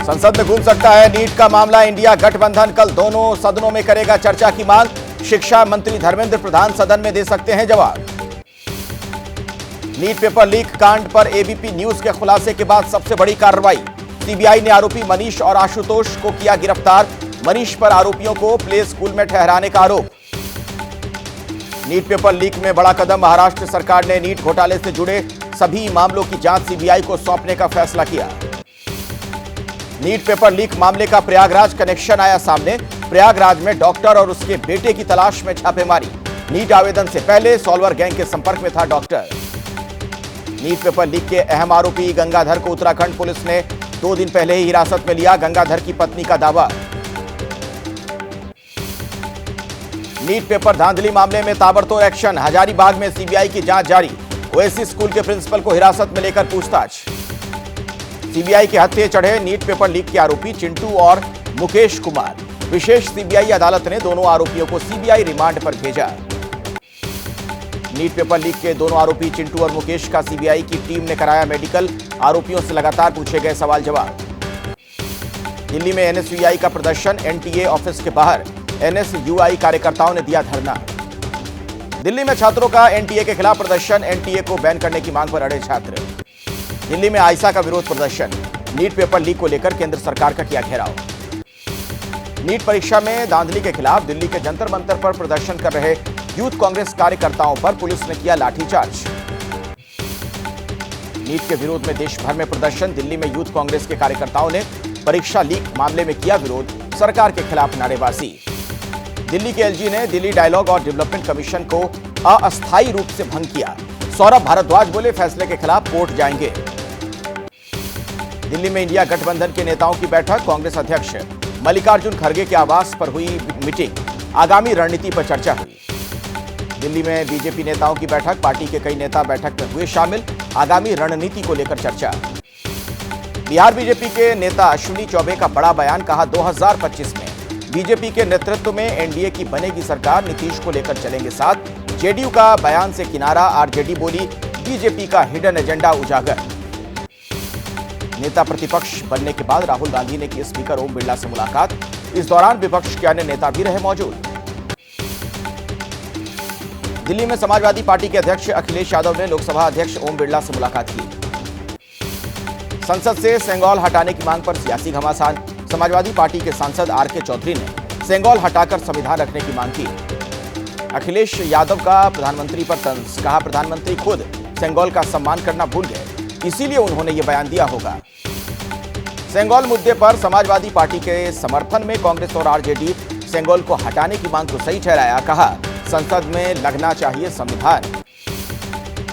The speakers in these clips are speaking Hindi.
संसद में गूंज सकता है नीट का मामला। इंडिया गठबंधन कल दोनों सदनों में करेगा चर्चा की मांग। शिक्षा मंत्री धर्मेंद्र प्रधान सदन में दे सकते हैं जवाब। नीट पेपर लीक कांड पर एबीपी न्यूज के खुलासे के बाद सबसे बड़ी कार्रवाई। सीबीआई ने आरोपी मनीष और आशुतोष को किया गिरफ्तार। मनीष पर आरोपियों को प्ले स्कूल में ठहराने का आरोप। नीट पेपर लीक में बड़ा कदम। महाराष्ट्र सरकार ने नीट घोटाले से जुड़े सभी मामलों की जांच सीबीआई को सौंपने का फैसला किया। नीट पेपर लीक मामले का प्रयागराज कनेक्शन आया सामने। प्रयागराज में डॉक्टर और उसके बेटे की तलाश में छापेमारी। नीट आवेदन से पहले सॉल्वर गैंग के संपर्क में था डॉक्टर। नीट पेपर लीक के अहम आरोपी गंगाधर को उत्तराखंड पुलिस ने 2 दिन पहले ही हिरासत में लिया। गंगाधर की पत्नी का दावा। नीट पेपर धांधली मामले में ताबड़तोड़ एक्शन। हजारीबाग में सीबीआई की जांच जारी। ओएसी स्कूल के प्रिंसिपल को हिरासत में लेकर पूछताछ। सीबीआई के हत्थे चढ़े नीट पेपर लीक के आरोपी चिंटू और मुकेश कुमार। विशेष सीबीआई अदालत ने दोनों आरोपियों को सीबीआई रिमांड पर भेजा। नीट पेपर लीक के दोनों आरोपी चिंटू और मुकेश का सीबीआई की टीम ने कराया मेडिकल। आरोपियों से लगातार पूछे गए सवाल जवाब। दिल्ली में एनएसयूआई का प्रदर्शन। एनटीए ऑफिस के बाहर एनएसयूआई कार्यकर्ताओं ने दिया धरना। दिल्ली में छात्रों का एनटीए के खिलाफ प्रदर्शन। एनटीए को बैन करने की मांग पर अड़े छात्र। दिल्ली में आईसा का विरोध प्रदर्शन। नीट पेपर लीक को लेकर केंद्र सरकार का किया घेराव। नीट परीक्षा में धांधली के खिलाफ दिल्ली के जंतर मंतर पर प्रदर्शन कर रहे यूथ कांग्रेस कार्यकर्ताओं पर पुलिस ने किया लाठीचार्ज। नीट के विरोध में देश भर में प्रदर्शन। दिल्ली में यूथ कांग्रेस के कार्यकर्ताओं ने परीक्षा लीक मामले में किया विरोध। सरकार के खिलाफ नारेबाजी। दिल्ली के एलजी ने दिल्ली डायलॉग और डेवलपमेंट कमीशन को अस्थायी रूप से भंग किया। सौरभ भारद्वाज बोले फैसले के खिलाफ कोर्ट जाएंगे। दिल्ली में इंडिया गठबंधन के नेताओं की बैठक। कांग्रेस अध्यक्ष मल्लिकार्जुन खड़गे के आवास पर हुई मीटिंग। आगामी रणनीति पर चर्चा हुई। दिल्ली में बीजेपी नेताओं की बैठक। पार्टी के कई नेता बैठक में हुए शामिल। आगामी रणनीति को लेकर चर्चा। बिहार बीजेपी के नेता अश्विनी चौबे का बड़ा बयान। कहा 2025 में बीजेपी के नेतृत्व में एनडीए की बनेगी सरकार। नीतीश को लेकर चलेंगे साथ। जेडीयू का बयान से किनारा। आरजेडी बोली बीजेपी का हिडन एजेंडा उजागर। नेता प्रतिपक्ष बनने के बाद राहुल गांधी ने की स्पीकर ओम बिरला से मुलाकात। इस दौरान विपक्ष के अन्य नेता भी रहे मौजूद। दिल्ली में समाजवादी पार्टी के अध्यक्ष अखिलेश यादव ने लोकसभा अध्यक्ष ओम बिरला से मुलाकात की। संसद से सेंगोल हटाने की मांग पर सियासी घमासान। समाजवादी पार्टी के सांसद आरके चौधरी ने सेंगोल हटाकर संविधान रखने की मांग की। अखिलेश यादव का प्रधानमंत्री पर तंज। कहा प्रधानमंत्री खुद सेंगोल का सम्मान करना भूल गए, इसीलिए उन्होंने ये बयान दिया होगा। सेंगोल मुद्दे पर समाजवादी पार्टी के समर्थन में कांग्रेस और आरजेडी सेंगोल को हटाने की मांग को सही ठहराया। कहा संसद में लगना चाहिए संविधान।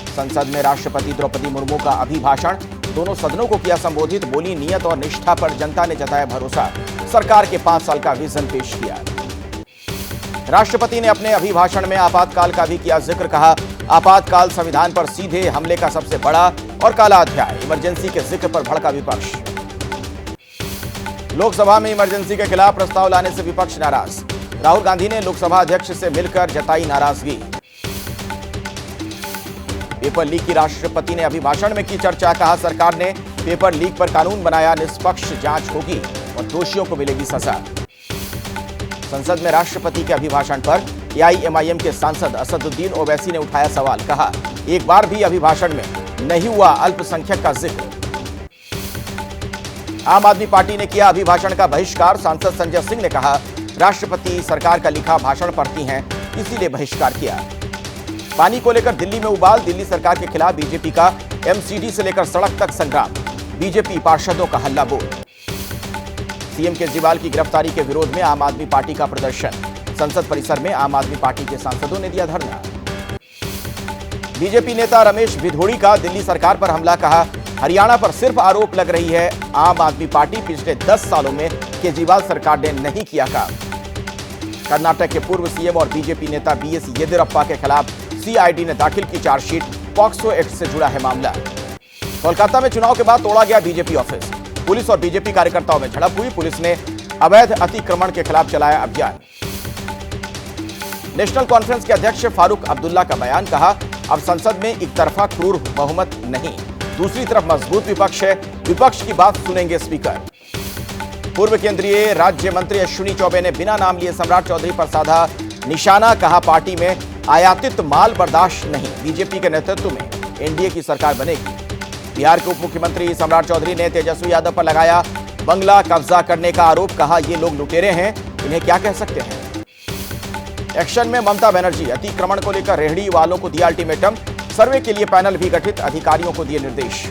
संसद में राष्ट्रपति द्रौपदी मुर्मू का अभिभाषण। दोनों सदनों को किया संबोधित। बोली नियत और निष्ठा पर जनता ने जताया भरोसा। सरकार के 5 साल का विजन पेश किया। राष्ट्रपति ने अपने अभिभाषण में आपातकाल का भी किया जिक्र। कहा आपातकाल संविधान पर सीधे हमले का सबसे बड़ा और काला अध्याय। इमरजेंसी के जिक्र पर भड़का विपक्ष। लोकसभा में इमरजेंसी के खिलाफ प्रस्ताव लाने से विपक्ष नाराज। राहुल गांधी ने लोकसभा अध्यक्ष से मिलकर जताई नाराजगी। पेपर लीक की राष्ट्रपति ने अभिभाषण में की चर्चा। कहा सरकार ने पेपर लीक पर कानून बनाया। निष्पक्ष जांच होगी और दोषियों को मिलेगी सजा। संसद में राष्ट्रपति के अभिभाषण पर एआईएमआईएम के सांसद असदुद्दीन ओवैसी ने उठाया सवाल। कहा एक बार भी अभिभाषण में नहीं हुआ अल्पसंख्यक का जिक्र। आम आदमी पार्टी ने किया अभिभाषण का बहिष्कार। सांसद संजय सिंह ने कहा राष्ट्रपति सरकार का लिखा भाषण पढ़ती हैं, इसीलिए बहिष्कार किया। पानी को लेकर दिल्ली में उबाल। दिल्ली सरकार के खिलाफ बीजेपी का एमसीडी से लेकर सड़क तक संग्राम। बीजेपी पार्षदों का हल्ला बोल। सीएम केजरीवाल की गिरफ्तारी के विरोध में आम आदमी पार्टी का प्रदर्शन। संसद परिसर में आम आदमी पार्टी के सांसदों ने दिया धरना। बीजेपी नेता रमेश भिधोड़ी का दिल्ली सरकार पर हमला। कहा हरियाणा पर सिर्फ आरोप लग रही है आम आदमी पार्टी। पिछले 10 सालों में केजरीवाल सरकार ने नहीं किया काम। कर्नाटक के पूर्व सीएम और बीजेपी नेता बीएस येदियुरप्पा के खिलाफ सीआईडी ने दाखिल की चार्जशीट। पॉक्सो एक्ट से जुड़ा है मामला। कोलकाता में चुनाव के बाद तोड़ा गया बीजेपी ऑफिस। पुलिस और बीजेपी कार्यकर्ताओं में झड़प हुई। पुलिस ने अवैध अतिक्रमण के खिलाफ चलाया अभियान। नेशनल कॉन्फ्रेंस के अध्यक्ष फारूक अब्दुल्ला का बयान। कहा अब संसद में एक तरफा क्रूर बहुमत नहीं, दूसरी तरफ मजबूत विपक्ष है। विपक्ष की बात सुनेंगे स्पीकर। पूर्व केंद्रीय राज्य मंत्री अश्विनी चौबे ने बिना नाम लिए सम्राट चौधरी पर साधा निशाना, कहा पार्टी में आयातित माल बर्दाश्त नहीं, बीजेपी के नेतृत्व में एनडीए की सरकार बनेगी। बिहार के उप मुख्यमंत्री सम्राट चौधरी ने तेजस्वी यादव पर लगाया बंगला कब्जा करने का आरोप, कहा ये लोग लुटेरे हैं, इन्हें क्या कह सकते हैं। एक्शन में ममता बनर्जी, अतिक्रमण को लेकर रेहड़ी वालों को दिया अल्टीमेटम, सर्वे के लिए पैनल भी गठित, अधिकारियों को दिए निर्देश।